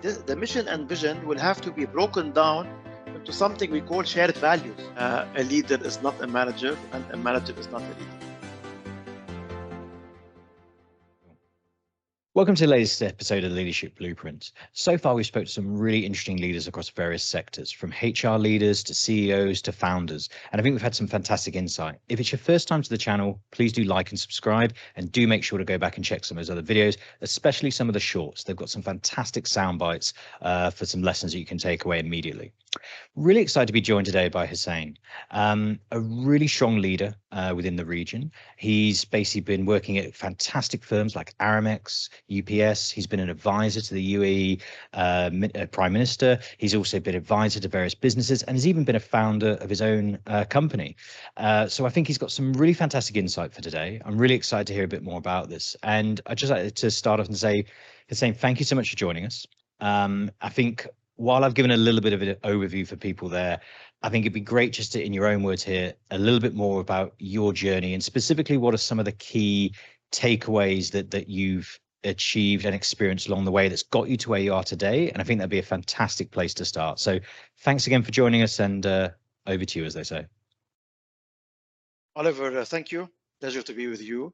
the mission and vision will have to be broken down into something we call shared values. A leader is not a manager, and a manager is not a leader. Welcome to the latest episode of the Leadership Blueprint. So far, we've spoken to some really interesting leaders across various sectors, from HR leaders to CEOs to founders. And I think we've had some fantastic insight. If it's your first time to the channel, please do like and subscribe, and do make sure to go back and check some of those other videos, especially some of the shorts. They've got some fantastic sound bites for some lessons that you can take away immediately. Really excited to be joined today by Hussein, a really strong leader within the region. He's basically been working at fantastic firms like Aramex, UPS. He's been an advisor to the UAE Prime Minister. He's also been advisor to various businesses, and has even been a founder of his own company. So I think he's got some really fantastic insight for today. I'm really excited to hear a bit more about this. And I'd just like to start off and say, Hussein, thank you so much for joining us. I think while I've given a little bit of an overview for people there, I think it'd be great just to, in your own words here, a little bit more about your journey, and specifically what are some of the key takeaways that you've achieved and experienced along the way that's got you to where you are today. And I think that'd be a fantastic place to start. So thanks again for joining us, and over to you, as they say. Oliver, thank you. Pleasure to be with you.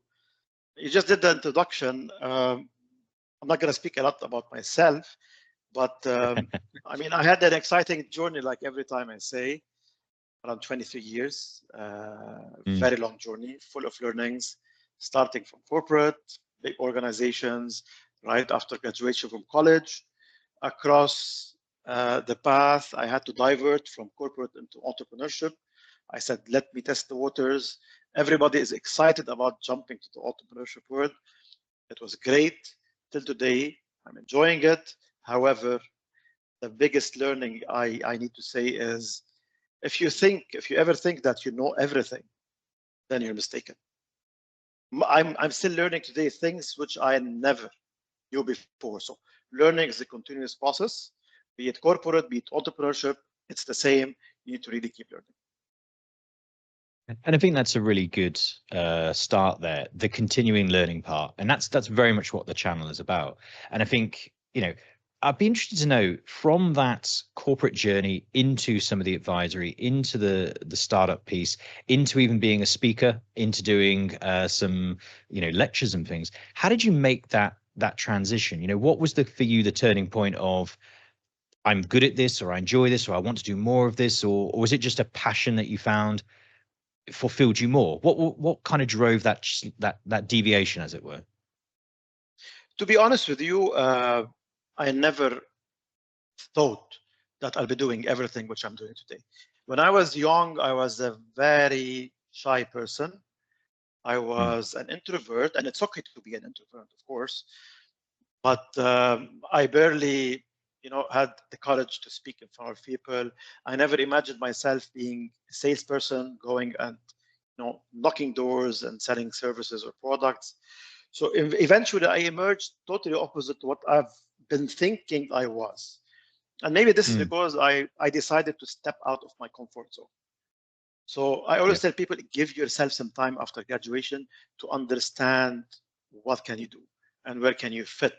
You just did the introduction. I'm not going to speak a lot about myself, but I mean, I had an exciting journey, like every time I say, around 23 years, very long journey, full of learnings, starting from corporate, big organizations, right after graduation from college. Across the path, I had to divert from corporate into entrepreneurship. I said, let me test the waters. Everybody is excited about jumping to the entrepreneurship world. It was great till today. I'm enjoying it. However, the biggest learning I need to say is, if you ever think that you know everything, then you're mistaken. I'm still learning today things which I never knew before. So learning is a continuous process, be it corporate, be it entrepreneurship, it's the same. You need to really keep learning. And I think that's a really good start there, the continuing learning part. And that's very much what the channel is about. And I think, you know, I'd be interested to know, from that corporate journey into some of the advisory, into the startup piece, into even being a speaker, into doing some, you know, lectures and things. How did you make that transition? You know, what was for you the turning point of, I'm good at this, or I enjoy this, or I want to do more of this, or was it just a passion that you found fulfilled you more? What kind of drove that deviation, as it were? To be honest with you, I never thought that I'll be doing everything which I'm doing today. When I was young, I was a very shy person. I was an introvert, and it's okay to be an introvert, of course, but I barely, you know, had the courage to speak in front of people. I never imagined myself being a salesperson, going and, you know, knocking doors and selling services or products. So eventually I emerged totally opposite to what I've been thinking I was. And maybe this is because I decided to step out of my comfort zone. So I always tell people, give yourself some time after graduation to understand what can you do and where can you fit.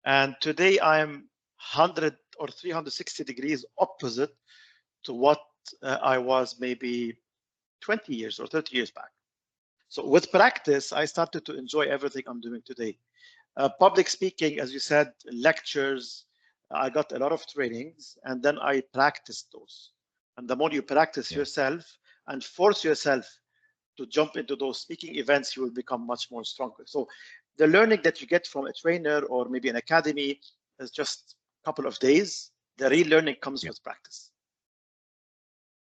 And today I'm 100 or 360 degrees opposite to what I was maybe 20 years or 30 years back. So with practice, I started to enjoy everything I'm doing today. Public speaking, as you said, lectures, I got a lot of trainings, and then I practiced those. And the more you practice yourself and force yourself to jump into those speaking events, you will become much more stronger. So the learning that you get from a trainer or maybe an academy is just a couple of days. The real learning comes with practice.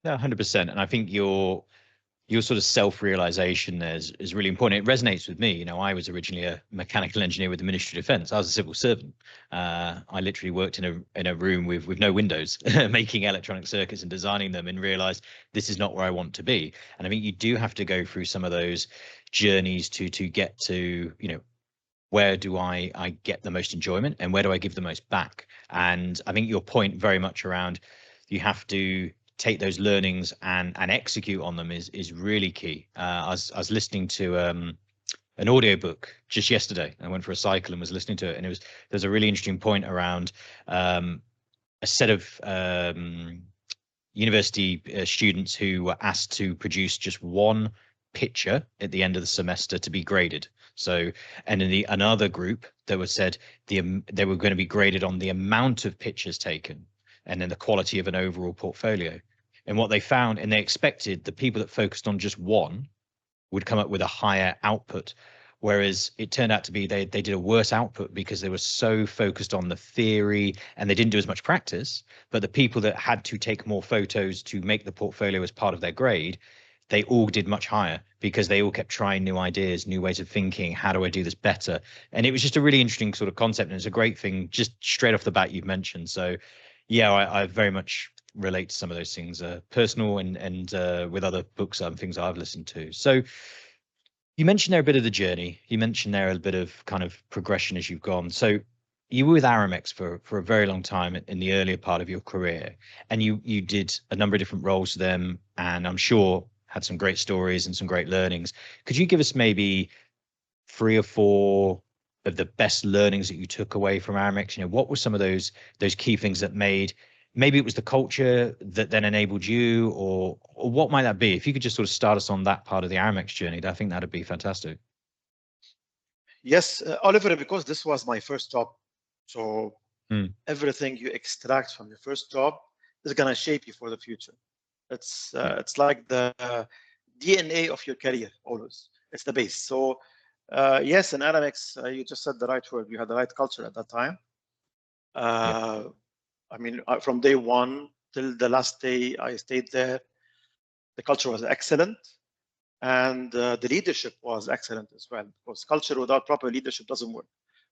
Yeah, 100%. And I think your sort of self-realization there is really important. It resonates with me. You know, I was originally a mechanical engineer with the Ministry of Defence. I was a civil servant. I literally worked in a room with no windows, making electronic circuits and designing them, and realized this is not where I want to be. And I think you do have to go through some of those journeys to get to, you know, where do I get the most enjoyment, and where do I give the most back? And I think your point very much around, you have to take those learnings and execute on them is really key. I was listening to a an audiobook just yesterday. I went for a cycle and was listening to it, and there's a really interesting point around a set of university students who were asked to produce just one picture at the end of the semester to be graded. So, and in another group that was said they were going to be graded on the amount of pictures taken and then the quality of an overall portfolio. And what they found, and they expected the people that focused on just one would come up with a higher output, whereas it turned out to be they did a worse output because they were so focused on the theory and they didn't do as much practice. But the people that had to take more photos to make the portfolio as part of their grade, they all did much higher because they all kept trying new ideas, new ways of thinking. How do I do this better? And it was just a really interesting sort of concept, and it's a great thing just straight off the bat you've mentioned. So yeah, I very much relate to some of those things, personal and with other books and things I've listened to. So you mentioned there a bit of the journey. You mentioned there a bit of kind of progression as you've gone. So you were with Aramex for a very long time in the earlier part of your career, and you did a number of different roles for them, and I'm sure had some great stories and some great learnings. Could you give us maybe 3 or 4 of the best learnings that you took away from Aramex? You know, what were some of those key things that made, maybe it was the culture that then enabled you, or what might that be? If you could just sort of start us on that part of the Aramex journey, I think that'd be fantastic. Yes, Oliver, because this was my first job. So everything you extract from your first job is going to shape you for the future. It's like the DNA of your career, always. It's the base. So yes, in Aramex, you just said the right word. You had the right culture at that time. I mean, from day one till the last day I stayed there, the culture was excellent. And the leadership was excellent as well, because culture without proper leadership doesn't work.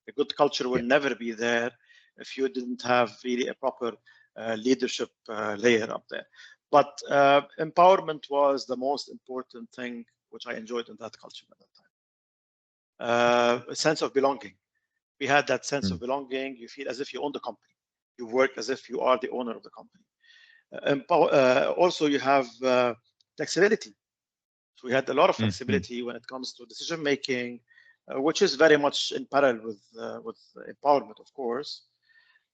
A good culture will never be there if you didn't have really a proper leadership layer up there. But empowerment was the most important thing which I enjoyed in that culture at that time. A sense of belonging. We had that sense of belonging. You feel as if you own the company. You work as if you are the owner of the company. Also, you have flexibility. So we had a lot of flexibility when it comes to decision making, which is very much in parallel with empowerment, of course.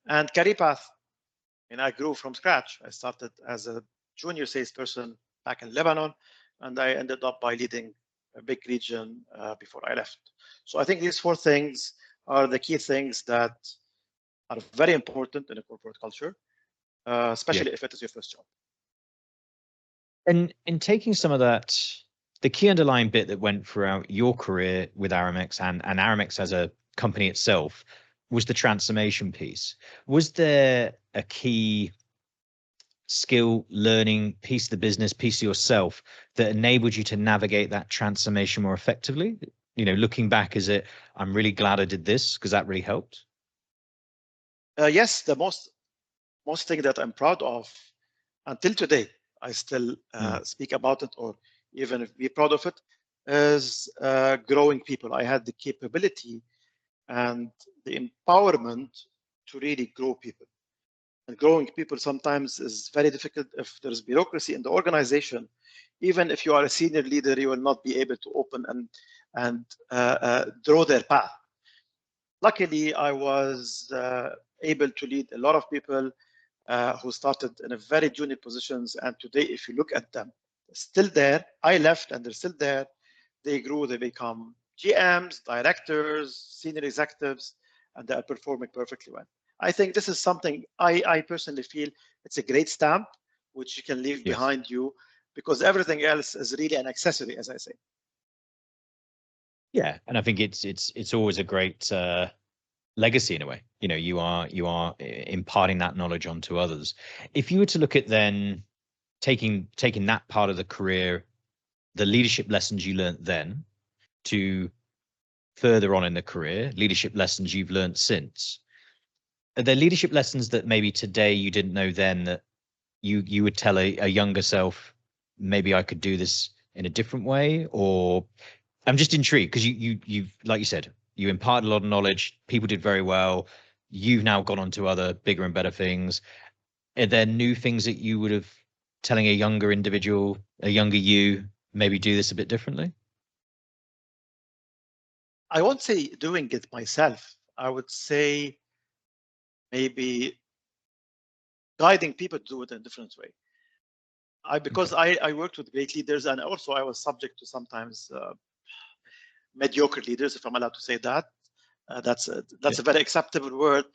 And career path. And I grew from scratch. I started as a junior salesperson back in Lebanon, and I ended up by leading a big region before I left. So I think these 4 things are the key things that are very important in a corporate culture, especially if it is your first job. And in taking some of that, the key underlying bit that went throughout your career with Aramex and Aramex as a company itself was the transformation piece. Was there a key skill, learning piece of the business, piece of yourself that enabled you to navigate that transformation more effectively? You know, looking back, is it, I'm really glad I did this because that really helped? Yes, the most thing that I'm proud of until today, I still speak about it, or even be proud of it, is growing people. I had the capability and the empowerment to really grow people. And growing people sometimes is very difficult if there's bureaucracy in the organization. Even if you are a senior leader, you will not be able to open and draw their path. Luckily, I was able to lead a lot of people who started in a very junior positions. And today, if you look at them, still there. I left and they're still there. They grew, they become GMs, directors, senior executives, and they are performing perfectly well. I think this is something I personally feel it's a great stamp, which you can leave behind you, because everything else is really an accessory, as I say. Yeah, and I think it's always a great legacy in a way. You know, you are imparting that knowledge onto others. If you were to look at then taking that part of the career, the leadership lessons you learned then to further on in the career, leadership lessons you've learned since, are there leadership lessons that maybe today you didn't know then that you would tell a younger self, maybe I could do this in a different way? Or I'm just intrigued because you've like you said, you imparted a lot of knowledge, people did very well, you've now gone on to other bigger and better things. Are there new things that you would have telling a younger individual, a younger you, maybe do this a bit differently? I won't say doing it myself. I would say maybe guiding people to do it in a different way. Because I worked with great leaders, and also I was subject to sometimes mediocre leaders, if I'm allowed to say that. That's a very acceptable word.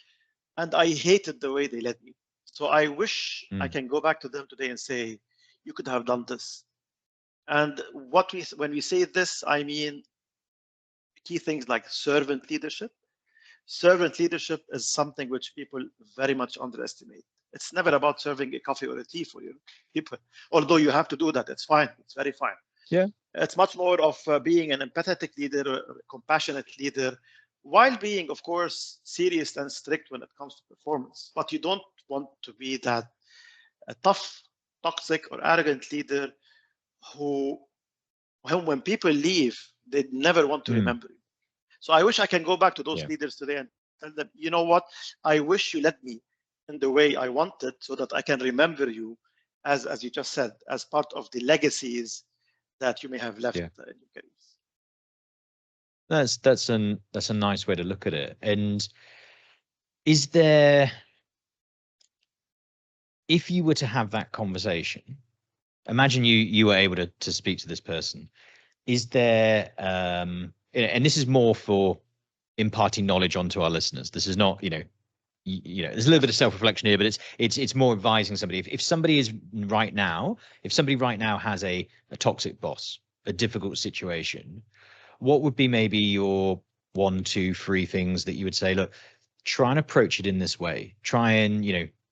And I hated the way they led me. So I wish I can go back to them today and say, you could have done this. And when we say this, I mean key things like servant leadership. Servant leadership is something which people very much underestimate. It's never about serving a coffee or a tea for you people, although you have to do that. It's fine. It's very fine. Yeah. It's much more of being an empathetic leader, a compassionate leader, while being, of course, serious and strict when it comes to performance. But you don't want to be that a tough, toxic, or arrogant leader who, when people leave, they never want to remember you. So I wish I can go back to those leaders today and tell them, you know what, I wish you led me in the way I wanted so that I can remember you, as you just said, as part of the legacies that you may have left in your careers. That's a nice way to look at it. And is there, if you were to have that conversation, imagine you were able to speak to this person, is there and this is more for imparting knowledge onto our listeners. This is not, there's a little bit of self-reflection here, but it's more advising somebody. If somebody right now has a toxic boss, a difficult situation, what would be maybe your 1, 2, 3 things that you would say, look, try and approach it in this way, try and,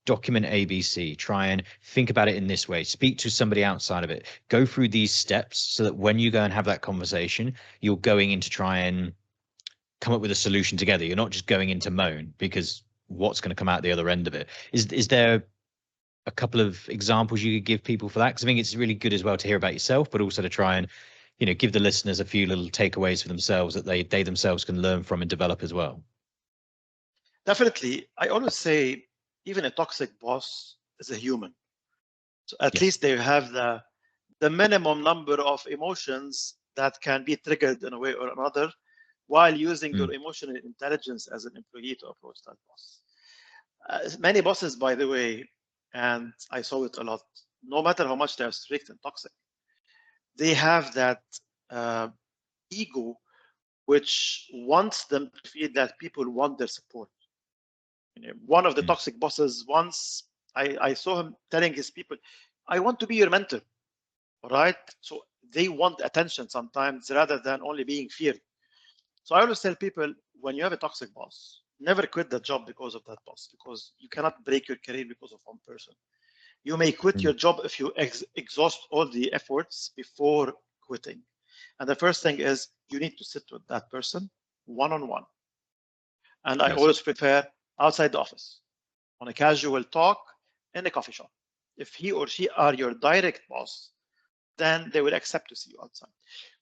document ABC, try and think about it in this way, speak to somebody outside of it, go through these steps so that when you go and have that conversation, you're going in to try and come up with a solution together. You're not just going in to moan, because what's going to come out the other end of it? Is there a couple of examples you could give people for that? Because I think it's really good as well to hear about yourself, but also to try and, give the listeners a few little takeaways for themselves that they themselves can learn from and develop as well. Definitely. I always say, even a toxic boss is a human. So at least they have the minimum number of emotions that can be triggered in a way or another, while using your emotional intelligence as an employee to approach that boss. Many bosses, by the way, and I saw it a lot, no matter how much they are strict and toxic, they have that ego which wants them to feel that people want their support. One of the toxic bosses, once I saw him telling his people, I want to be your mentor. All right. So they want attention sometimes rather than only being feared. So I always tell people, when you have a toxic boss, never quit the job because of that boss, because you cannot break your career because of one person. You may quit your job if you exhaust all the efforts before quitting. And the first thing is you need to sit with that person one-on-one. And I always prepare outside the office on a casual talk in a coffee shop. If he or she are your direct boss, then they will accept to see you outside.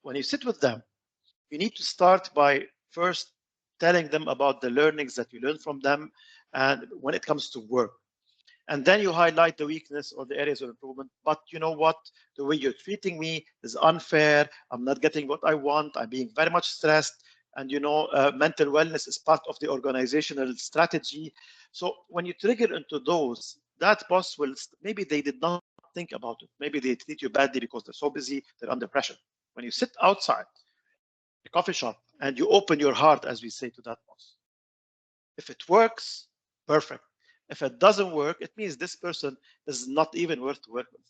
When you sit with them, you need to start by first telling them about the learnings that you learned from them, and when it comes to work. And then you highlight the weakness or the areas of improvement. But you know what? The way you're treating me is unfair. I'm not getting what I want. I'm being very much stressed. And mental wellness is part of the organizational strategy. So when you trigger into those, that boss will, maybe they did not think about it. Maybe they treat you badly because they're so busy, they're under pressure. When you sit outside the coffee shop and you open your heart, as we say, to that boss, if it works, perfect. If it doesn't work, it means this person is not even worth to work with.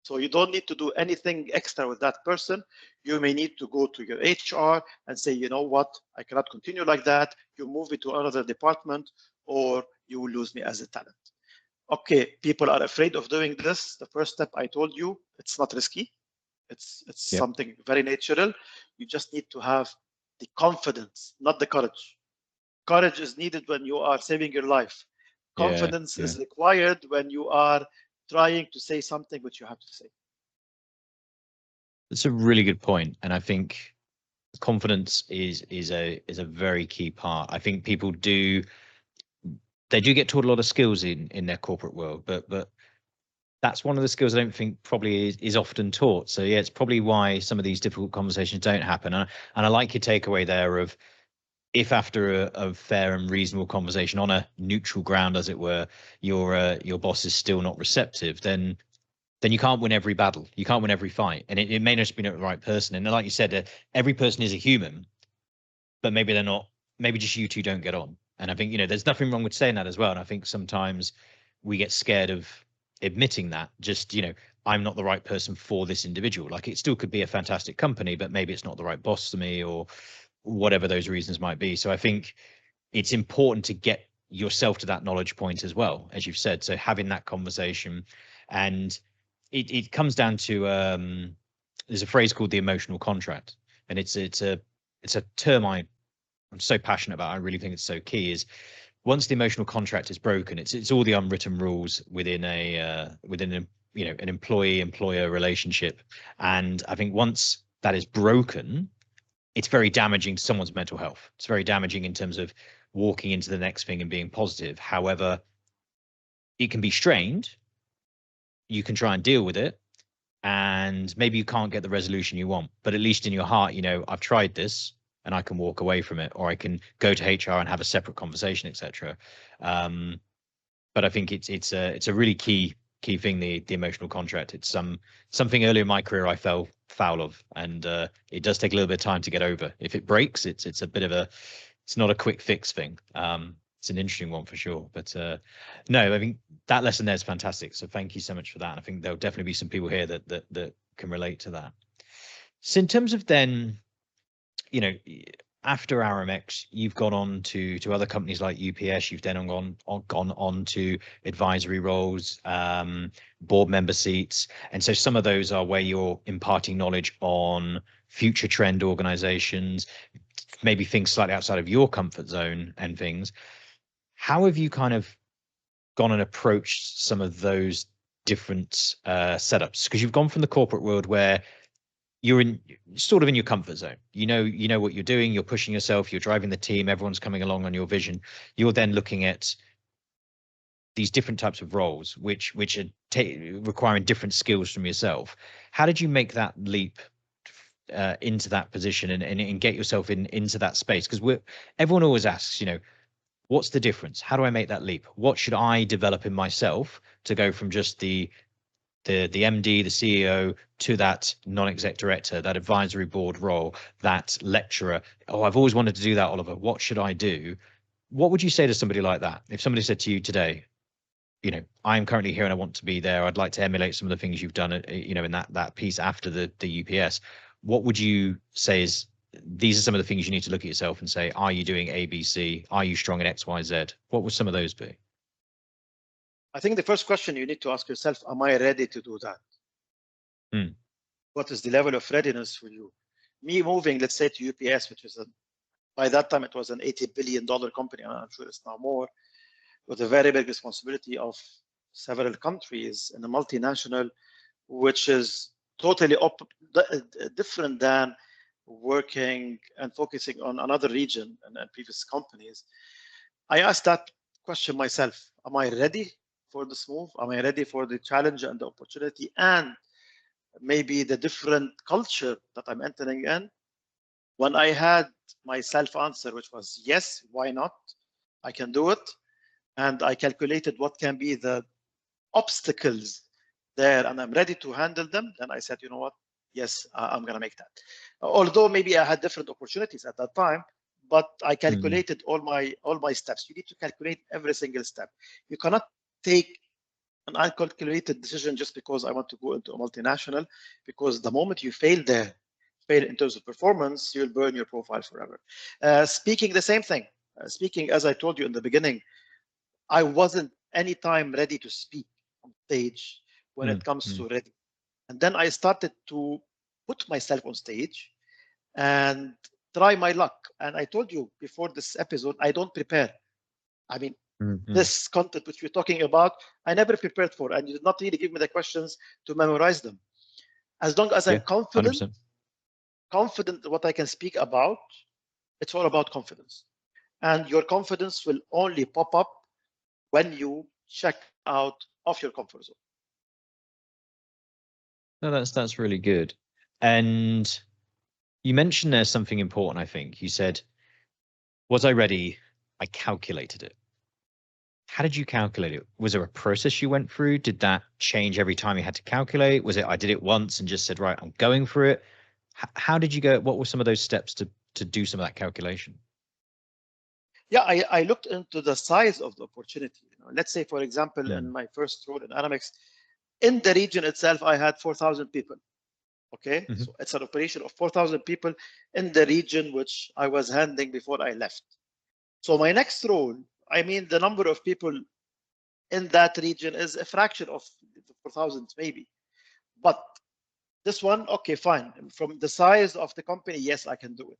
So you don't need to do anything extra with that person. You may need to go to your HR and say, you know what, I cannot continue like that. You move me to another department, or you will lose me as a talent. Okay, people are afraid of doing this. The first step I told you, it's not risky. It's something very natural. You just need to have the confidence, not the courage. Courage is needed when you are saving your life. Confidence is required when you are trying to say something which you have to say. That's a really good point, and I think confidence is a very key part. I think people do get taught a lot of skills in their corporate world, but that's one of the skills I don't think probably is often taught. So yeah, it's probably why some of these difficult conversations don't happen. And I like your takeaway there of, if after a fair and reasonable conversation on a neutral ground, as it were, your boss is still not receptive, then you can't win every battle. You can't win every fight. And it may not be the right person. And like you said, every person is a human, but maybe they're not, maybe just you two don't get on. And I think, there's nothing wrong with saying that as well. And I think sometimes we get scared of admitting that, just, I'm not the right person for this individual. Like, it still could be a fantastic company, but maybe it's not the right boss to me, or whatever those reasons might be. So I think it's important to get yourself to that knowledge point as well, as you've said. So having that conversation, and it comes down to there's a phrase called the emotional contract, and it's a term I'm so passionate about. I really think it's so key. Is once the emotional contract is broken, it's all the unwritten rules within an employee-employer relationship. And I think once that is broken, it's very damaging to someone's mental health. It's very damaging in terms of walking into the next thing and being positive. However, it can be strained. You can try and deal with it, and maybe you can't get the resolution you want, but at least in your heart, I've tried this and I can walk away from it, or I can go to HR and have a separate conversation, etc. But I think it's a really key thing, the emotional contract. It's something earlier in my career I fell foul of, and it does take a little bit of time to get over. If it breaks, it's a bit of it's not a quick fix thing. It's an interesting one for sure. But no, I think that lesson there is fantastic. So thank you so much for that. And I think there'll definitely be some people here that can relate to that. So in terms of then, after Aramex, you've gone on to other companies like UPS. You've then gone on to advisory roles, board member seats, and so some of those are where you're imparting knowledge on future trend organizations, maybe things slightly outside of your comfort zone and things. How have you kind of gone and approached some of those different setups? Because you've gone from the corporate world where you're sort of in your comfort zone. You know what you're doing. You're pushing yourself. You're driving the team. Everyone's coming along on your vision. You're then looking at these different types of roles, which are requiring different skills from yourself. How did you make that leap into that position and get yourself into that space? Because everyone always asks, what's the difference? How do I make that leap? What should I develop in myself to go from just the MD, the CEO, to that non-exec director, that advisory board role, that lecturer? Oh, I've always wanted to do that, Oliver. What should I do? What would you say to somebody like that? If somebody said to you today, I'm currently here and I want to be there, I'd like to emulate some of the things you've done, in that piece after the UPS, what would you say is, these are some of the things you need to look at yourself and say, are you doing A, B, C? Are you strong in X, Y, Z? What would some of those be? I think the first question you need to ask yourself, am I ready to do that? What is the level of readiness for you? Me moving, let's say, to UPS, which was by that time it was an $80 billion company, and I'm sure it's now more, with a very big responsibility of several countries in a multinational, which is totally different than working and focusing on another region and previous companies. I asked that question myself. Am I ready for this move? Am I ready for the challenge and the opportunity and maybe the different culture that I'm entering in? When I had my self-answer, which was yes, why not? I can do it. And I calculated what can be the obstacles there, and I'm ready to handle them. Then I said, you know what? Yes, I'm going to make that. Although maybe I had different opportunities at that time, but I calculated all my steps. You need to calculate every single step. You cannot take an uncalculated decision just because I want to go into a multinational, because the moment you fail there, fail in terms of performance, you'll burn your profile forever. Speaking the same thing. Speaking, as I told you in the beginning, I wasn't anytime ready to speak on stage when it comes to ready. And then I started to put myself on stage and try my luck. And I told you before this episode, I don't prepare. I mean, this content which we're talking about, I never prepared for, and you did not really give me the questions to memorize them. As long as I'm confident, 100%. confident what I can speak about, it's all about confidence. And your confidence will only pop up when you check out of your comfort zone. No, that's really good. And you mentioned there's something important, I think. You said, was I ready? I calculated it. How did you calculate it? Was there a process you went through? Did that change every time you had to calculate? Was it I did it once and just said, right, I'm going for it? How did you go? What were some of those steps to do some of that calculation? Yeah, I looked into the size of the opportunity. You know, let's say, for example, in Mm. my first role in Aramex, in the region itself, I had 4,000 people. Okay, Hmm. so it's an operation of 4,000 people in the region which I was handling before I left. So my next role, I mean, the number of people in that region is a fraction of the 4,000 maybe. But this one, okay, fine. From the size of the company, yes, I can do it.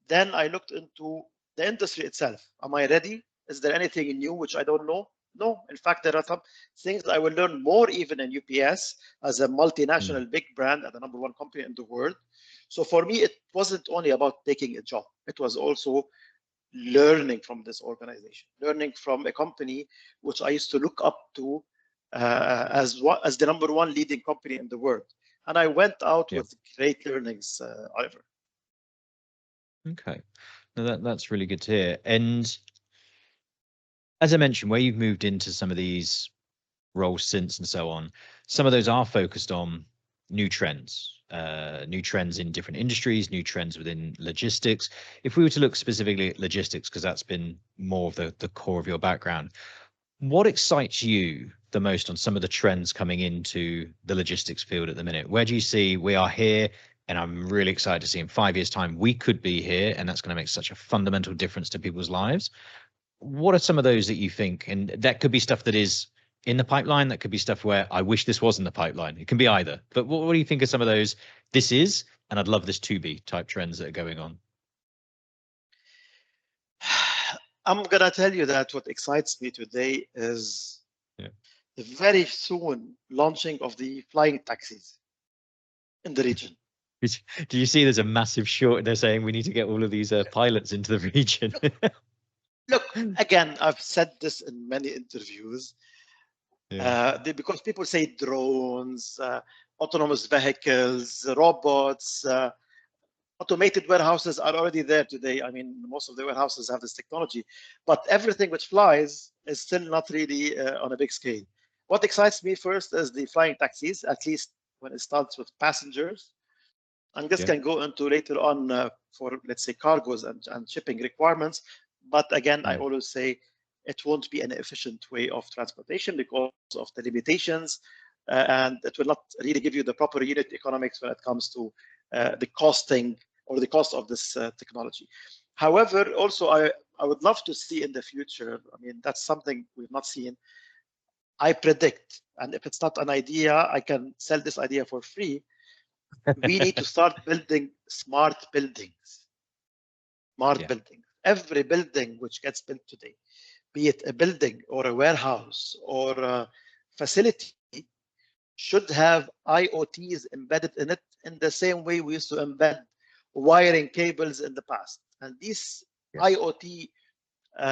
Then I looked into the industry itself. Am I ready? Is there anything new which I don't know? No. In fact, there are some things I will learn more even in UPS as a Mm. multinational big brand and the number one company in the world. So for me, it wasn't only about taking a job. It was also learning from this organization, learning from a company which I used to look up to as the number one leading company in the world. And I went out Yeah. with great learnings, Oliver. Okay. No, that's really good to hear. And as I mentioned, where you've moved into some of these roles since and so on, some of those are focused on new trends in different industries, new trends within logistics. If we were to look specifically at logistics, because that's been more of the core of your background, what excites you the most on some of the trends coming into the logistics field at the minute? Where do you see we are here? And I'm really excited to see in 5 years' time we could be here, and that's going to make such a fundamental difference to people's lives. What are some of those that you think, and that could be stuff that is in the pipeline, that could be stuff where I wish this was in the pipeline. It can be either. But what do you think of some of those? This is, and I'd love this to be type trends that are going on. I'm gonna tell you that what excites me today is Yeah. the very soon launching of the flying taxis in the region. Do you see there's a massive short? They're saying we need to get all of these pilots into the region. Look, again, I've said this in many interviews Yeah. because people say drones, autonomous vehicles, robots, automated warehouses are already there today. I mean, most of the warehouses have this technology, but everything which flies is still not really on a big scale. What excites me first is the flying taxis, at least when it starts with passengers. And this Yeah. can go into later on for, let's say, cargoes and shipping requirements. But again, I Mm. always say it won't be an efficient way of transportation because of the limitations. And it will not really give you the proper unit economics when it comes to the costing or the cost of this technology. However, also, I would love to see in the future, I mean, that's something we've not seen. I predict, and if it's not an idea, I can sell this idea for free. We need to start building smart buildings. Smart Yeah. buildings. Every building which gets built today, be it a building or a warehouse or a facility, should have IoTs embedded in it in the same way we used to embed wiring cables in the past. And these Yes. IoT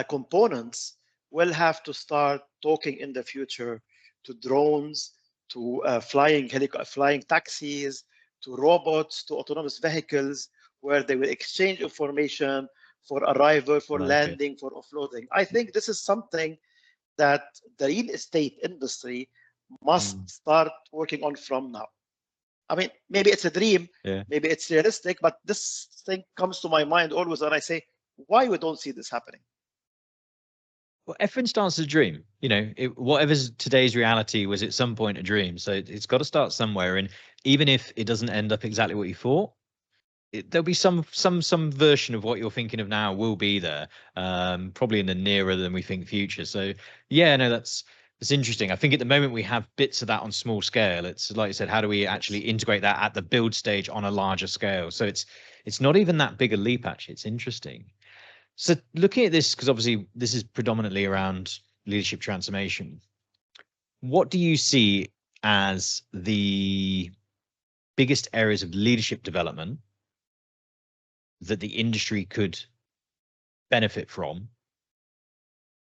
components will have to start talking in the future to drones, to flying taxis, to robots, to autonomous vehicles, where they will exchange information for arrival, for Like it. landing, for offloading. I think this is something that the real estate industry Mm. must start working on from now. I mean, maybe it's a dream, Yeah. maybe it's realistic, but this thing comes to my mind always when I say, why we don't see this happening? Well, everything starts as a dream. Whatever's today's reality was at some point a dream. So it's got to start somewhere. And even if it doesn't end up exactly what you thought, there'll be some version of what you're thinking of now will be there, probably in the nearer than we think future. So yeah, no, that's interesting. I think at the moment we have bits of that on small scale. It's like you said, how do we actually Yes. integrate that at the build stage on a larger scale? So it's not even that big a leap, actually. It's interesting. So looking at this, because obviously this is predominantly around leadership transformation, what do you see as the biggest areas of leadership development that the industry could benefit from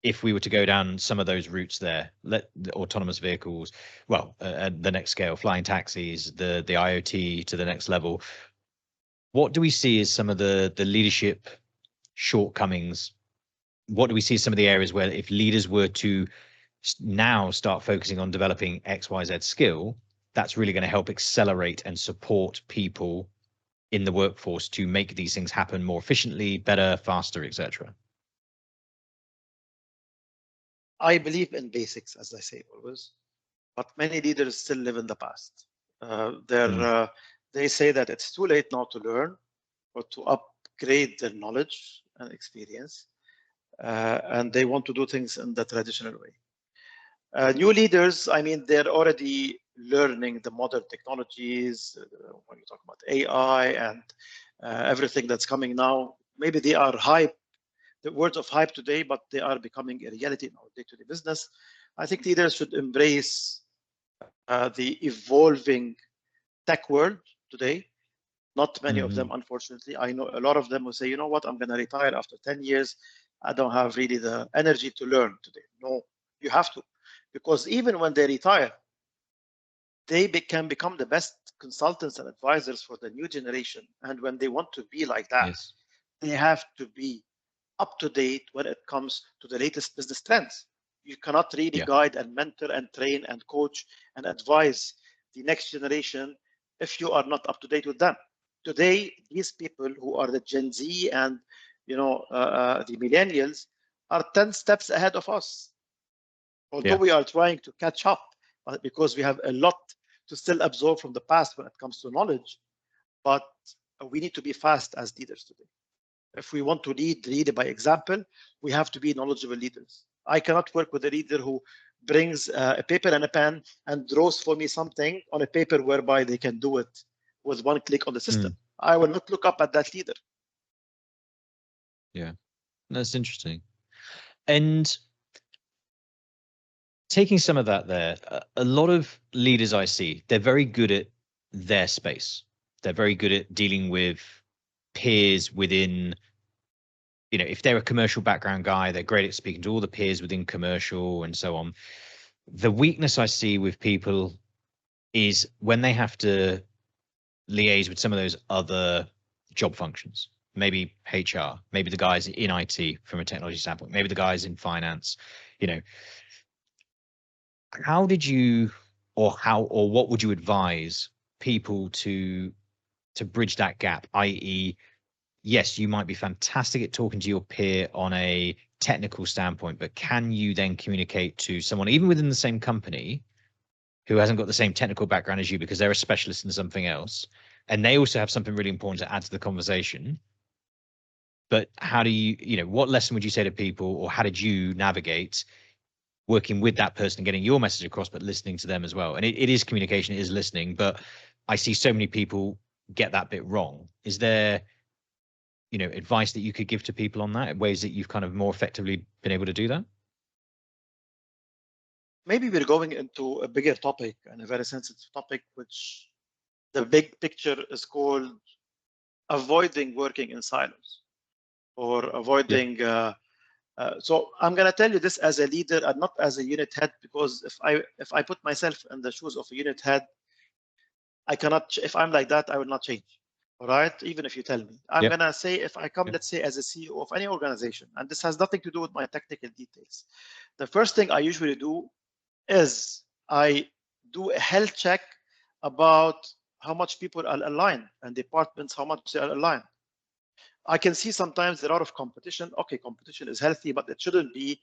if we were to go down some of those routes there, let the autonomous vehicles, well, at the next scale, flying taxis, the IoT to the next level, what do we see as some of the leadership shortcomings? What do we see as some of the areas where if leaders were to now start focusing on developing XYZ skill, that's really going to help accelerate and support people in the workforce to make these things happen more efficiently, better, faster, etc.? I believe in basics, as I say always, but many leaders still live in the past. They say that it's too late now to learn or to upgrade their knowledge and experience, and they want to do things in the traditional way. New leaders, I mean, they're already learning the modern technologies. When you talk about AI and everything that's coming now, maybe they are hype, the words of hype today, but they are becoming a reality in our day-to-day business. I think leaders should embrace the evolving tech world today. Not many of them, unfortunately. I know a lot of them will say, you know what, I'm going to retire after 10 years. I don't have really the energy to learn today. No, you have to. Because even when they retire, they can become the best consultants and advisors for the new generation. And when they want to be like that, Yes. they have to be up to date when it comes to the latest business trends. You cannot really guide and mentor and train and coach and advise the next generation if you are not up to date with them. Today, these people who are the Gen Z and the millennials are 10 steps ahead of us. Although we are trying to catch up, because we have a lot to still absorb from the past when it comes to knowledge, but we need to be fast as leaders today. If we want to lead by example, we have to be knowledgeable leaders. I cannot work with a leader who brings a paper and a pen and draws for me something on a paper whereby they can do it with one click on the system. I will not look up at that leader. Yeah, that's interesting. And taking some of that there, a lot of leaders I see, they're very good at their space. They're very good at dealing with peers within, if they're a commercial background guy, they're great at speaking to all the peers within commercial and so on. The weakness I see with people is when they have to liaise with some of those other job functions, maybe HR, maybe the guys in IT from a technology standpoint, maybe the guys in finance, how did you, or what would you advise people to bridge that gap, i.e., yes, you might be fantastic at talking to your peer on a technical standpoint, but can you then communicate to someone, even within the same company, who hasn't got the same technical background as you because they're a specialist in something else, and they also have something really important to add to the conversation? But how do you, what lesson would you say to people, or how did you navigate working with that person and getting your message across, but listening to them as well? And it is communication, it is listening, but I see so many people get that bit wrong. Is there, advice that you could give to people on that, ways that you've kind of more effectively been able to do that? Maybe we're going into a bigger topic and a very sensitive topic, which the big picture is called avoiding working in silos, or avoiding. So I'm going to tell you this as a leader and not as a unit head, because if I put myself in the shoes of a unit head, I cannot. If I'm like that, I will not change. All right, even if you tell me. I'm going to say, if I come, let's say, as a CEO of any organization, and this has nothing to do with my technical details, the first thing I usually do is I do a health check about how much people are aligned, and departments, how much they are aligned. I can see sometimes there are a lot of competition. Okay, competition is healthy, but it shouldn't be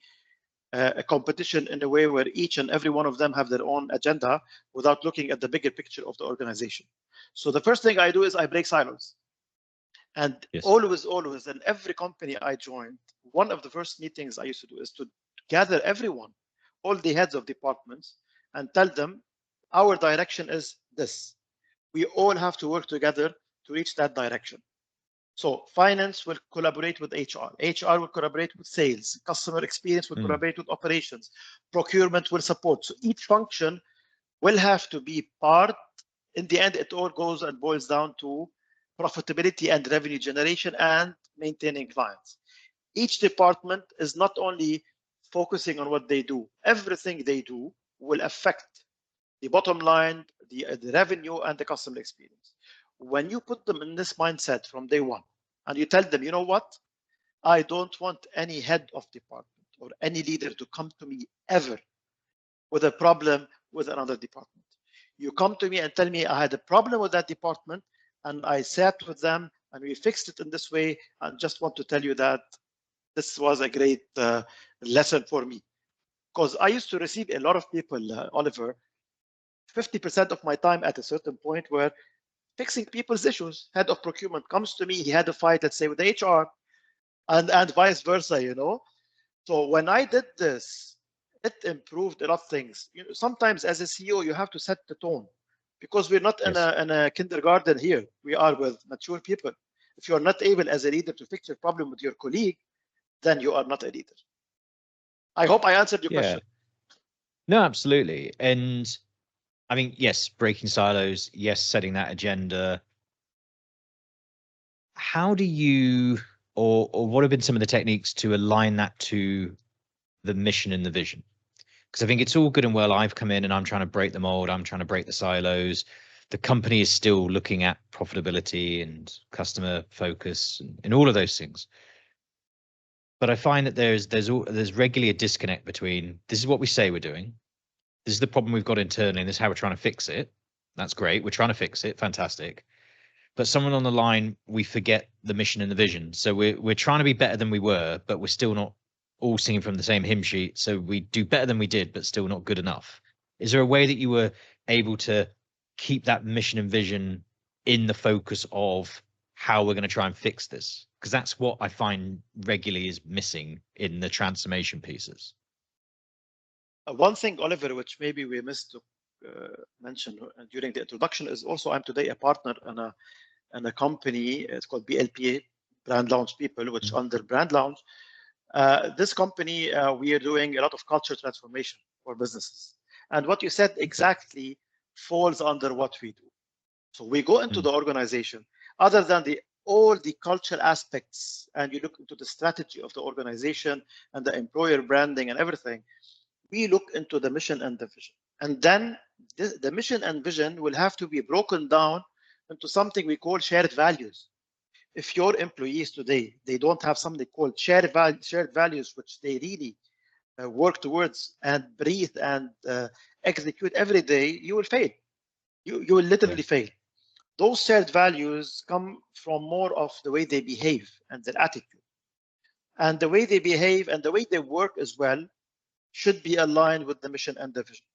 a competition in a way where each and every one of them have their own agenda without looking at the bigger picture of the organization. So the first thing I do is I break silos. And always, in every company I joined, one of the first meetings I used to do is to gather everyone, all the heads of departments, and tell them our direction is this. We all have to work together to reach that direction. So finance will collaborate with HR. HR will collaborate with sales. Customer experience will collaborate with operations. Procurement will support. So each function will have to be part. In the end, it all goes and boils down to profitability and revenue generation and maintaining clients. Each department is not only focusing on what they do, everything they do will affect the bottom line, the revenue, and the customer experience. When you put them in this mindset from day one, and you tell them, you know what, I don't want any head of department or any leader to come to me ever with a problem with another department. You come to me and tell me I had a problem with that department, and I sat with them and we fixed it in this way. And just want to tell you that this was a great lesson for me, because I used to receive a lot of people, Oliver. 50% of my time at a certain point were fixing people's issues. Head of procurement comes to me, he had a fight, let's say, with HR, and vice versa, you know. So when I did this, it improved a lot of things. You know, sometimes as a CEO, you have to set the tone, because we're not in a kindergarten here. We are with mature people. If you're not able as a leader to fix your problem with your colleague, then you are not a leader. I hope I answered your question. No, absolutely. And I mean, yes, breaking silos, yes, setting that agenda. How do you, or what have been some of the techniques to align that to the mission and the vision? Because I think it's all good and well, I've come in and I'm trying to break the mold, I'm trying to break the silos. The company is still looking at profitability and customer focus and all of those things. But I find that there's regularly a disconnect between this is what we say we're doing, this is the problem we've got internally, and this is how we're trying to fix it. That's great, we're trying to fix it, fantastic. But someone on the line, we forget the mission and the vision. So we're trying to be better than we were, but we're still not all singing from the same hymn sheet. So we do better than we did, but still not good enough. Is there a way that you were able to keep that mission and vision in the focus of how we're going to try and fix this? Because that's what I find regularly is missing in the transformation pieces. One thing, Oliver, which maybe we missed to mention during the introduction, is also I'm today a partner in a company. It's called BLP, Brand Launch People, which under Brand Launch. This company, we are doing a lot of culture transformation for businesses. And what you said exactly falls under what we do. So we go into the organization, other than all the cultural aspects, and you look into the strategy of the organization and the employer branding and everything, we look into the mission and the vision. And then the mission and vision will have to be broken down into something we call shared values. If your employees today, they don't have something called shared values, which they really work towards and breathe and execute every day, you will fail. You will literally fail. Those shared values come from more of the way they behave and their attitude. And the way they behave and the way they work as well should be aligned with the mission and the vision.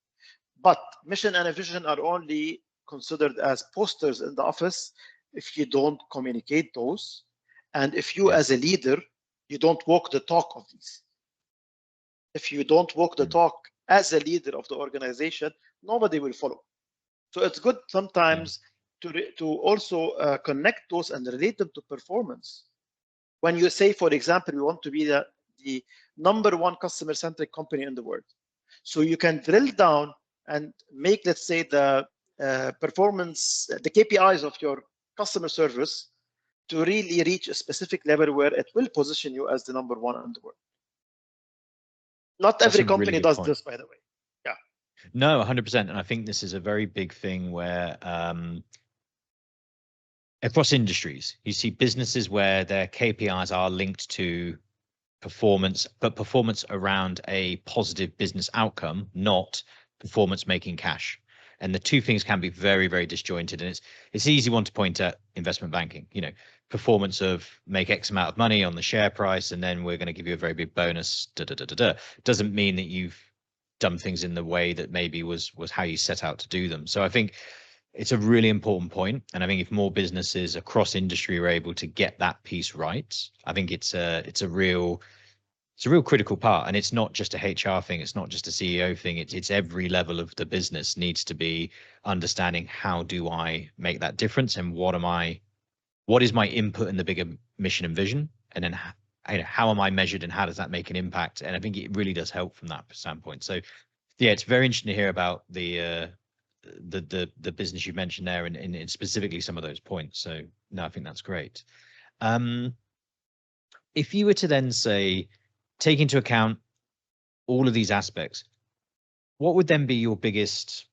But mission and a vision are only considered as posters in the office if you don't communicate those, and if you as a leader, you don't walk the talk of these. If you don't walk the talk as a leader of the organization, nobody will follow. So it's good sometimes to also connect those and relate them to performance. When you say, for example, we want to be the #1 customer-centric company in the world, so you can drill down and make, let's say, the performance, the KPIs of your customer service to really reach a specific level where it will position you as the #1 in the world. Not every company does this, by the way. Yeah. No, 100%. And I think this is a very big thing where across industries, you see businesses where their KPIs are linked to performance, but performance around a positive business outcome, not performance making cash. And the two things can be very, very disjointed. And it's easy one to point at investment banking, you know, performance of make X amount of money on the share price, and then we're going to give you a very big bonus. Doesn't mean that you've done things in the way that maybe was how you set out to do them. So I think it's a really important point. And I think if more businesses across industry are able to get that piece right, I think it's a real critical part. And it's not just a HR thing. It's not just a CEO thing. It's every level of the business needs to be understanding, how do I make that difference, and what is my input in the bigger mission and vision, and then how am I measured, and how does that make an impact? And I think it really does help from that standpoint. So yeah, it's very interesting to hear about the business you mentioned there, and specifically some of those points. So no, I think that's great. If you were to then say, take into account all of these aspects, what would then be your biggest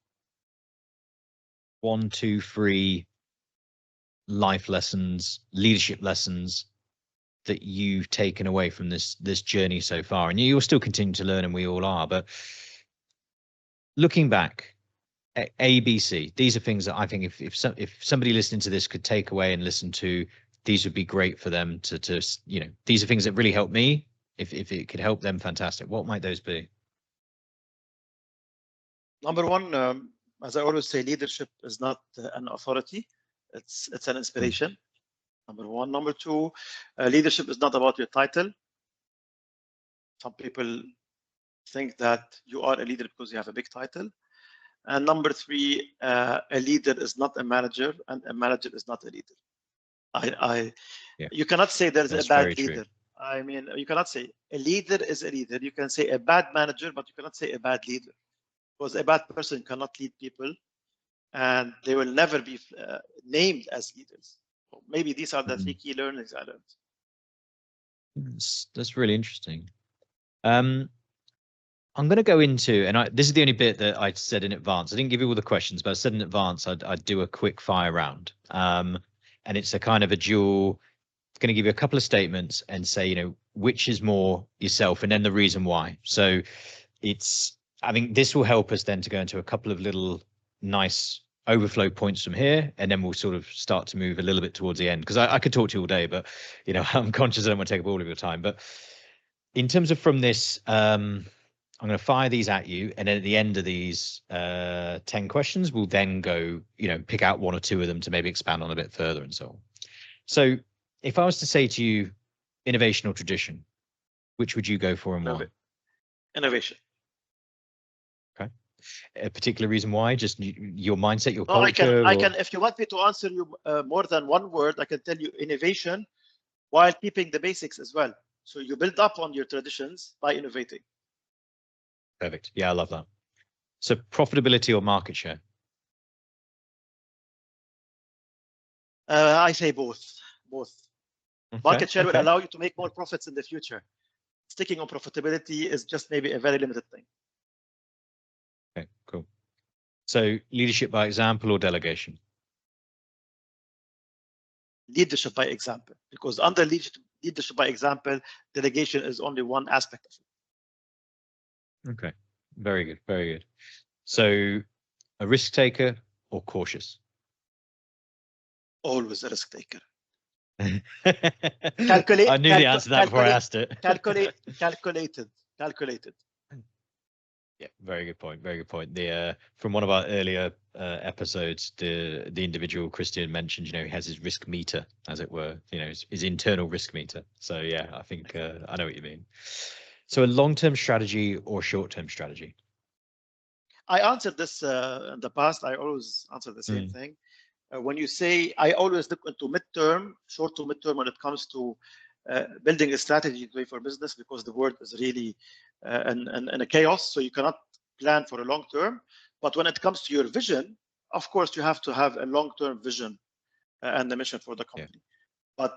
1, 2, 3 life lessons, leadership lessons that you've taken away from this journey so far? And you're still continuing to learn, and we all are, but looking back, A, B, C, these are things that I think if somebody listening to this could take away and listen to, these would be great for them to these are things that really help me. If it could help them, fantastic. What might those be? Number one, as I always say, leadership is not an authority. It's an inspiration. Number one. Number two, leadership is not about your title. Some people think that you are a leader because you have a big title. And number three, a leader is not a manager, and a manager is not a leader. You cannot say there's a bad leader. I mean, you cannot say a leader is a leader. You can say a bad manager, but you cannot say a bad leader, because a bad person cannot lead people, and they will never be named as leaders. So maybe these are the three key learnings I learned. That's really interesting. I'm going to go into, and this is the only bit that I said in advance. I didn't give you all the questions, but I said in advance I'd do a quick fire round. And it's a kind of a dual. It's going to give you a couple of statements and say, which is more yourself, and then the reason why. So I think this will help us then to go into a couple of little nice overflow points from here, and then we'll sort of start to move a little bit towards the end, because I could talk to you all day, but I'm conscious I don't want to take up all of your time. But in terms of from this, I'm going to fire these at you, and then at the end of these 10 questions, we'll then go, pick out one or two of them to maybe expand on a bit further and so on. So if I was to say to you, innovation or tradition, which would you go for and why? Innovation. Okay. A particular reason why? Just your mindset, your culture? I can. If you want me to answer you more than one word, I can tell you innovation while keeping the basics as well. So you build up on your traditions by innovating. Perfect. Yeah, I love that. So profitability or market share? I say both. Okay. Market share will allow you to make more profits in the future. Sticking on profitability is just maybe a very limited thing. Okay, cool. So leadership by example or delegation? Leadership by example, because under leadership by example, delegation is only one aspect of it. Okay, very good, very good. So a risk taker or cautious? Always a risk taker. I knew the answer to that before I asked it. Calculated. Yeah, very good point. Very good point. From one of our earlier episodes, the individual Christian mentioned, he has his risk meter, as it were, his internal risk meter. So yeah, I think I know what you mean. So a long-term strategy or short-term strategy? I answered this in the past. I always answer the same thing. When you say, I always look into midterm, short to midterm when it comes to building a strategy for business, because the world is really in a chaos. So you cannot plan for a long term. But when it comes to your vision, of course, you have to have a long-term vision and the mission for the company. Yeah. But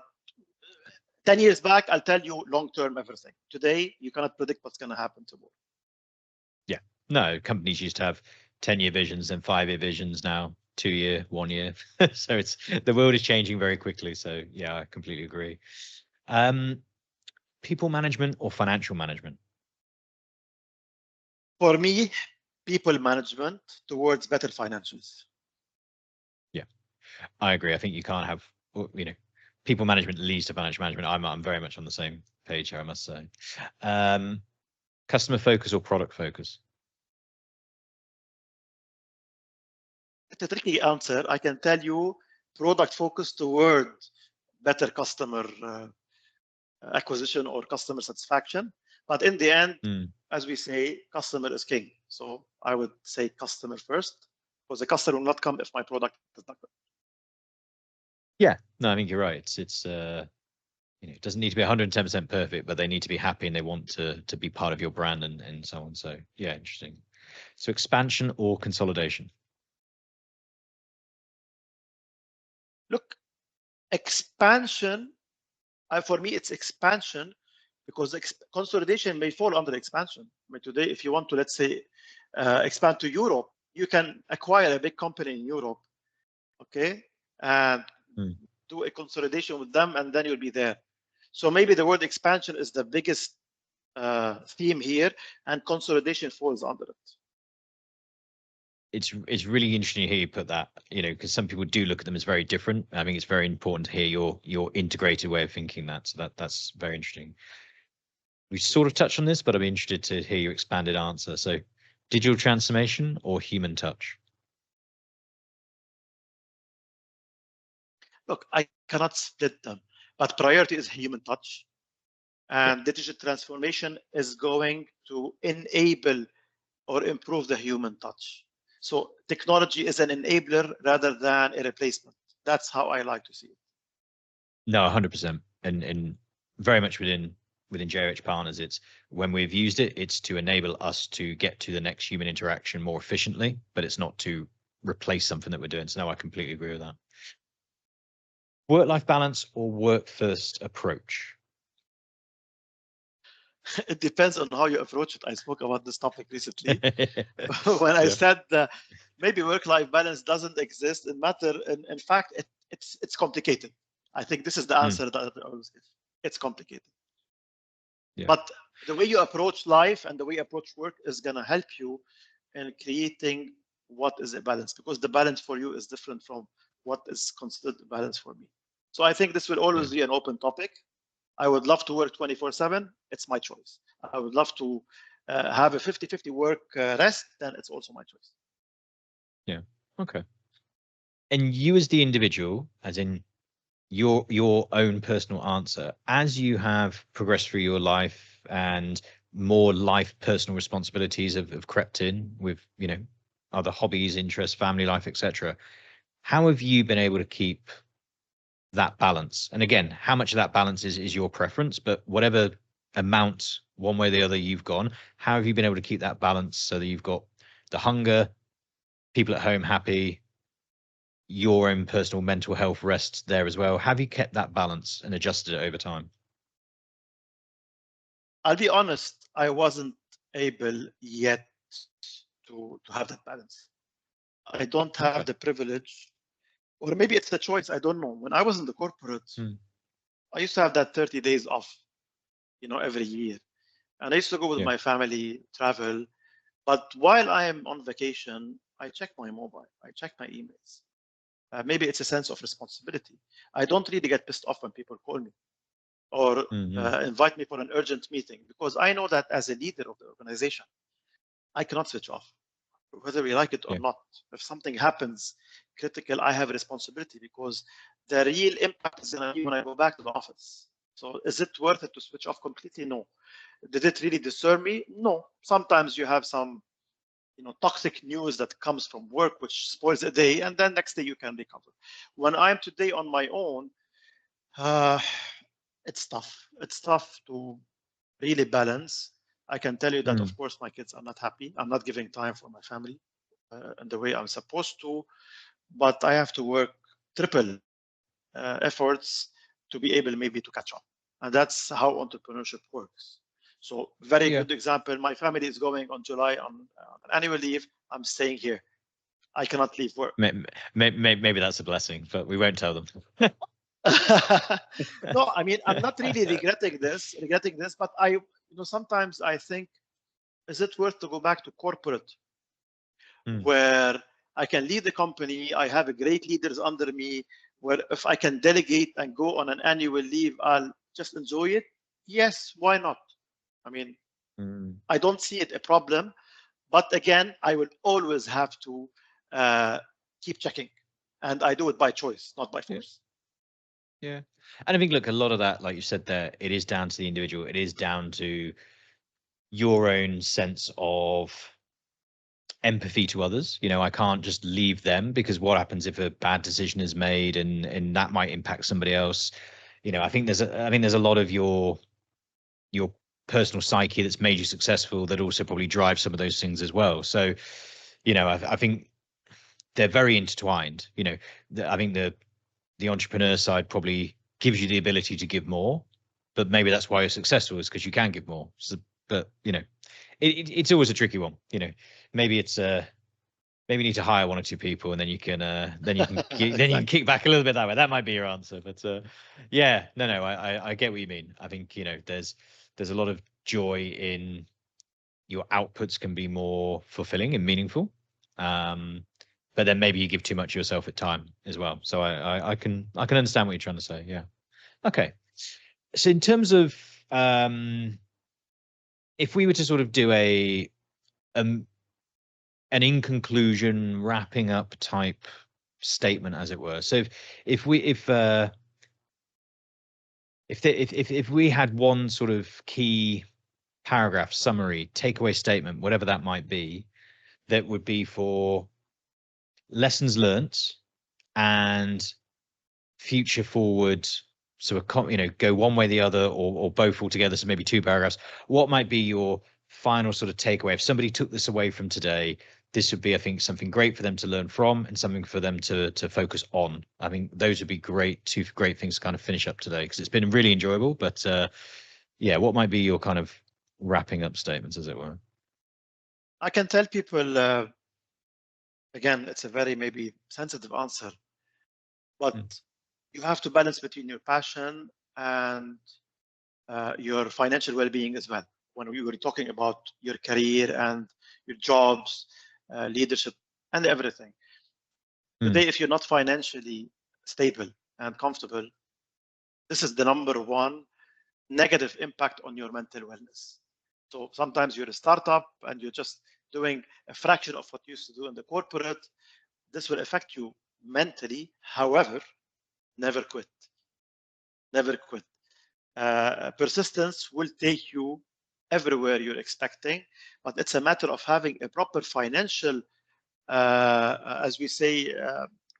10 years back, I'll tell you long-term everything. Today, you cannot predict what's going to happen tomorrow. Yeah, no, companies used to have 10-year visions and 5-year visions now. 2-year, 1 year. So the world is changing very quickly. So yeah, I completely agree. People management or financial management? For me, people management towards better financials. Yeah, I agree. I think you can't have, people management leads to financial management. I'm very much on the same page here, I must say. Customer focus or product focus? It's a tricky answer. I can tell you product focus toward better customer acquisition or customer satisfaction. But in the end, as we say, customer is king. So I would say customer first, because the customer will not come if my product is not good. Yeah, no, I think you're right. It's it doesn't need to be 110% perfect, but they need to be happy and they want to be part of your brand and so on. So yeah, interesting. So expansion or consolidation? Look, expansion, for me, it's expansion, because consolidation may fall under expansion. I mean, today, if you want to, let's say, expand to Europe, you can acquire a big company in Europe, okay, and do a consolidation with them, and then you'll be there. So maybe the word expansion is the biggest theme here, and consolidation falls under it. It's really interesting to hear you put that, you know, because some people do look at them as very different. I think it's very important to hear your integrated way of thinking that. So that's very interesting. We sort of touched on this, but I'm interested to hear your expanded answer. So digital transformation or human touch? Look, I cannot split them, but priority is human touch. And digital transformation is going to enable or improve the human touch. So technology is an enabler rather than a replacement. That's how I like to see it. No, 100%. And very much within JH Partners, it's when we've used it, it's to enable us to get to the next human interaction more efficiently, but it's not to replace something that we're doing. So no, I completely agree with that. Work-life balance or work-first approach? It depends on how you approach it. I spoke about this topic recently when I said that maybe work-life balance doesn't exist. In fact, it's complicated. I think this is the answer that I always give. It's complicated. Yeah. But the way you approach life and the way you approach work is going to help you in creating what is a balance, because the balance for you is different from what is considered a balance for me. So I think this will always be an open topic. I would love to work 24/7. It's my choice. I would love to have a 50-50 work rest. Then it's also my choice. Yeah. Okay. And you as the individual, as in your own personal answer, as you have progressed through your life and more life personal responsibilities have crept in with, you know, other hobbies, interests, family life, etc., how have you been able to keep that balance? And again, how much of that balance is your preference, but whatever amount, one way or the other, you've gone, how have you been able to keep that balance so that you've got the hunger, people at home happy, your own personal mental health rest there as well? Have you kept that balance and adjusted it over time? I'll be honest, I wasn't able yet to have that balance. I don't have the privilege, or maybe it's the choice, I don't know. When I was in the corporate, I used to have that 30 days off, you know, every year. And I used to go with my family, travel. But while I am on vacation, I check my mobile, I check my emails. Maybe it's a sense of responsibility. I don't really get pissed off when people call me or invite me for an urgent meeting, because I know that as a leader of the organization, I cannot switch off, whether we like it or not. If something happens critical, I have a responsibility, because the real impact is going to be when I go back to the office. So is it worth it to switch off completely? No. Did it really disturb me? No. Sometimes you have some, you know, toxic news that comes from work, which spoils a day, and then next day you can recover. When I'm today on my own, it's tough. It's tough to really balance. I can tell you that, of course, my kids are not happy. I'm not giving time for my family in the way I'm supposed to, but I have to work triple efforts to be able maybe to catch up. And that's how entrepreneurship works. So very good example. My family is going on July on annual leave. I'm staying here. I cannot leave work. Maybe that's a blessing, but we won't tell them. No, I mean, I'm not really regretting this, but you know, sometimes I think, is it worth to go back to corporate where I can lead the company, I have great leaders under me, where if I can delegate and go on an annual leave, I'll just enjoy it? Yes, why not? I mean, I don't see it a problem, but again, I will always have to keep checking, and I do it by choice, not by force. Yeah. And I think, look, a lot of that, like you said there, it is down to the individual. It is down to your own sense of empathy to others. You know, I can't just leave them, because what happens if a bad decision is made and that might impact somebody else? You know, I think there's a lot of your personal psyche that's made you successful that also probably drives some of those things as well. So, you know, I think they're very intertwined. You know, I think the entrepreneur side probably gives you the ability to give more, but maybe that's why you're successful, is because you can give more. So, but you know, it's always a tricky one. You know, maybe it's maybe you need to hire one or two people, and then you can then you can then you can kick back a little bit that way. That might be your answer. But yeah, no, I get what you mean. I think, you know, there's a lot of joy in your outputs can be more fulfilling and meaningful. But then maybe you give too much of yourself at time as well. So I can understand what you're trying to say. Yeah. Okay. So in terms of if we were to sort of do an in conclusion, wrapping up type statement, as it were. So if we had one sort of key paragraph, summary, takeaway statement, whatever that might be, that would be for lessons learned and future forward, so you know, go one way or the other, or both altogether, so maybe two paragraphs, what might be your final sort of takeaway? If somebody took this away from today, this would be, I think, something great for them to learn from and something for them to focus on. I think those would be two great things to kind of finish up today, because it's been really enjoyable. But yeah, what might be your kind of wrapping up statements, as it were? I can tell people, again, it's a very maybe sensitive answer, but you have to balance between your passion and your financial well-being as well. When we were talking about your career and your jobs, leadership, and everything. Today, if you're not financially stable and comfortable, this is the #1 negative impact on your mental wellness. So sometimes you're a startup and you're just doing a fraction of what you used to do in the corporate. This will affect you mentally. However, never quit. Never quit. Persistence will take you everywhere you're expecting, but it's a matter of having a proper financial, as we say,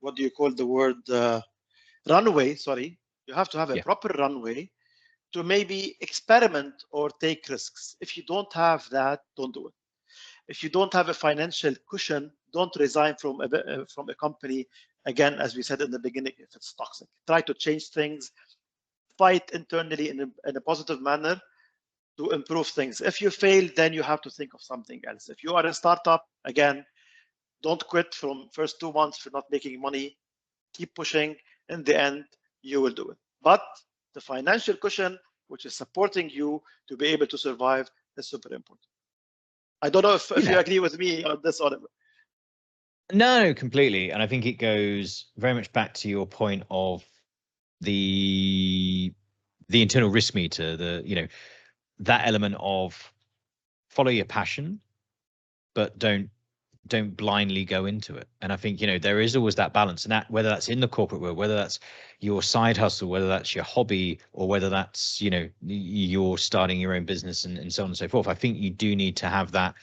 what do you call the word? Runway, sorry. You have to have a proper runway to maybe experiment or take risks. If you don't have that, don't do it. If you don't have a financial cushion, don't resign from a company. Again, as we said in the beginning, if it's toxic, try to change things, fight internally in a positive manner to improve things. If you fail, then you have to think of something else. If you are a startup, again, don't quit from first 2 months for not making money. Keep pushing. In the end, you will do it. But the financial cushion, which is supporting you to be able to survive, is super important. I don't know if you agree with me on this, Oliver. No, completely. And I think it goes very much back to your point of the internal risk meter, you know, that element of follow your passion, but don't blindly go into it. And I think, you know, there is always that balance, and that, whether that's in the corporate world, whether that's your side hustle, whether that's your hobby, or whether that's, you know, you're starting your own business and so on and so forth. I think you do need to have that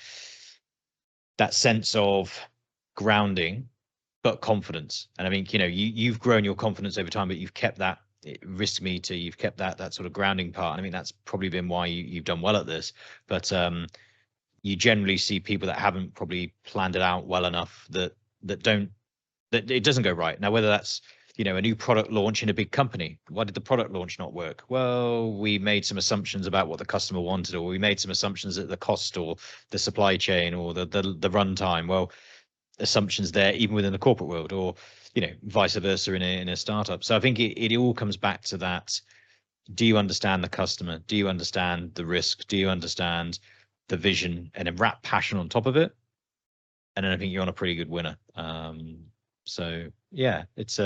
sense of grounding, but confidence. And I mean, you know, you've grown your confidence over time, but you've kept that risk meter, you've kept that sort of grounding part. And I mean, that's probably been why you've done well at this. But you generally see people that haven't probably planned it out well enough, that it doesn't go right. Now, whether that's, you know, a new product launch in a big company, why did the product launch not work? Well, we made some assumptions about what the customer wanted, or we made some assumptions at the cost or the supply chain or the runtime. Well, assumptions there even within the corporate world, or, you know, vice versa in a startup. So I think it all comes back to that. Do you understand the customer? Do you understand the risk? Do you understand the vision, and then wrap passion on top of it? And then I think you're on a pretty good winner. So yeah, it's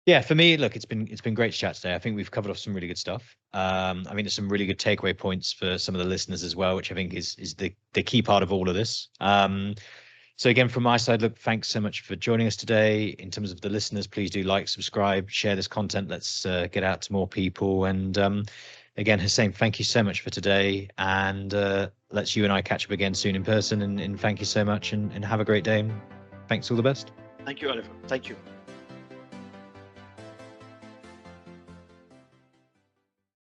yeah, for me, look, it's been great to chat today. I think we've covered off some really good stuff. I mean, there's some really good takeaway points for some of the listeners as well, which I think is the key part of all of this. So again, from my side, look, thanks so much for joining us today. In terms of the listeners, please do like, subscribe, share this content. Let's get out to more people. And again, Hussein, thank you so much for today. And let's you and I catch up again soon in person. And thank you so much, and have a great day. And thanks, all the best. Thank you, Oliver. Thank you.